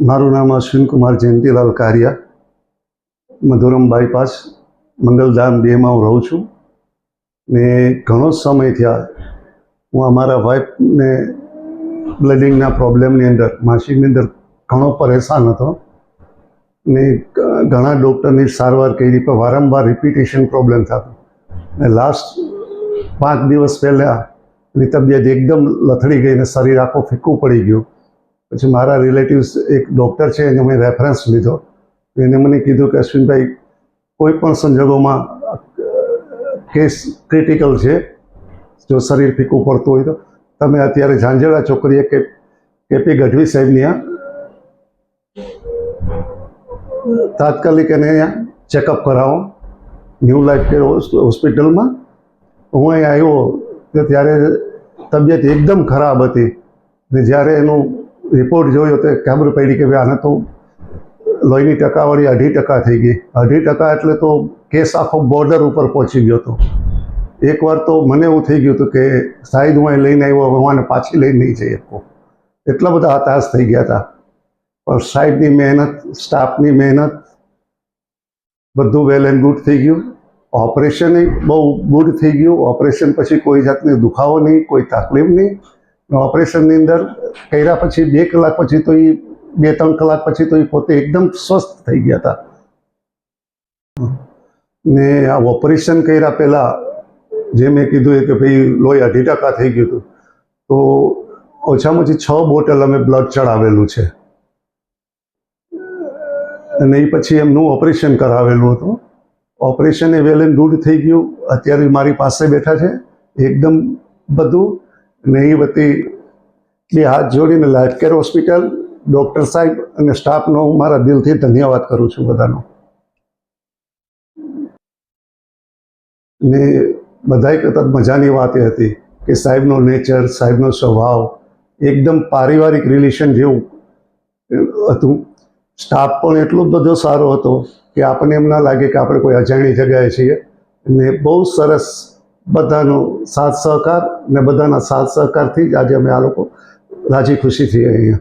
મારું નામ અશ્વિન કુમાર જયંતિલાલ કારિયા, મધુરમ બાયપાસ મંગલધામ 2માં હું રહું છું ને ઘણો સમય થયા હું અમારા વાઈફને બ્લડિંગના પ્રોબ્લેમની અંદર માસિકની અંદર ઘણો પરેશાન હતો ને ઘણા ડૉક્ટરની સારવાર કરી પણ વારંવાર રિપીટેશન પ્રોબ્લેમ થતો ને લાસ્ટ 5 દિવસ પહેલાં એની તબિયત એકદમ લથડી ગઈ ને શરીર આખું ફીકું પડી ગયું. પછી મારા રિલેટિવ્સ એક ડૉક્ટર છે એને મેં રેફરન્સ લીધો. એને મને કીધું કે અશ્વિનભાઈ કોઈ પણ સંજોગોમાં કેસ ક્રિટિકલ છે, જો શરીર ફીકું પડતું હોય તો તમે અત્યારે ઝાંઝેડા ચોકડીએ કેપી ગઢવી સાહેબની આ તાત્કાલિક એને અહીંયા ચેકઅપ કરાવો ન્યૂ લાઈફ કેર હોસ્પિટલમાં. હું અહીં આવ્યો તો ત્યારે તબિયત એકદમ ખરાબ હતી ને જ્યારે એનું રિપોર્ટ જોયો તો ખબર પડી કે ભાઈ આને તો લોહીની ટકાવારી 2.5% થઈ ગઈ. 2.5% એટલે તો કેસ આખો બોર્ડર ઉપર પહોંચી ગયો હતો. એકવાર તો મને એવું થઈ ગયું હતું કે શાયદ હું અહીં લઈને આવ્યો હું આને પાછી લઈને નહીં જઈ શકું, એટલા બધા હતાશ થઈ ગયા હતા. પણ સાહેબની મહેનત, સ્ટાફની મહેનત, બધું વેલ એન્ડ ગુડ થઈ ગયું. ઓપરેશન બહુ ગુડ થઈ ગયું. ઓપરેશન પછી કોઈ જાતની દુખાવો નહીં, કોઈ તકલીફ નહીં. ઓપરેશનની અંદર કર્યા પછી 2 કલાક પછી તો એ 2-3 કલાક પછી તો એ પોતે એકદમ સ્વસ્થ થઈ ગયા હતા. ને આ ઓપરેશન કર્યા પહેલાં જે મેં કીધું કે ભાઈ લોહી 2.5% થઈ ગયું હતું, તો ઓછામાં ઓછી 6 બોટલ અમે બ્લડ ચડાવેલું છે અને એ પછી એમનું ઓપરેશન કરાવેલું હતું. Operation A well and good થઈ ગયું. અત્યારે મારી પાસે બેઠા છે એકદમ બધું. ને એ બધી 2 હાથ જોડીને લાઈફ કેર હોસ્પિટલ, ડૉક્ટર સાહેબ અને સ્ટાફનો હું મારા દિલથી ધન્યવાદ કરું છું બધાનો. ને બધાય કરતાં મજાની વાત એ હતી કે સાહેબનો નેચર, સાહેબનો સ્વભાવ એકદમ પારિવારિક રિલેશન જેવું હતું. સ્ટાફ પણ એટલો બધો સારો હતો કે આપણને એમ ના લાગે કે આપણે કોઈ અજાણી જગ્યાએ છીએ. ને બહુ સરસ બધાનો સાથ સહકાર ને બધાના સાથ સહકારથી જ આજે અમે આ લોકો રાજી ખુશી છીએ અહીંયા.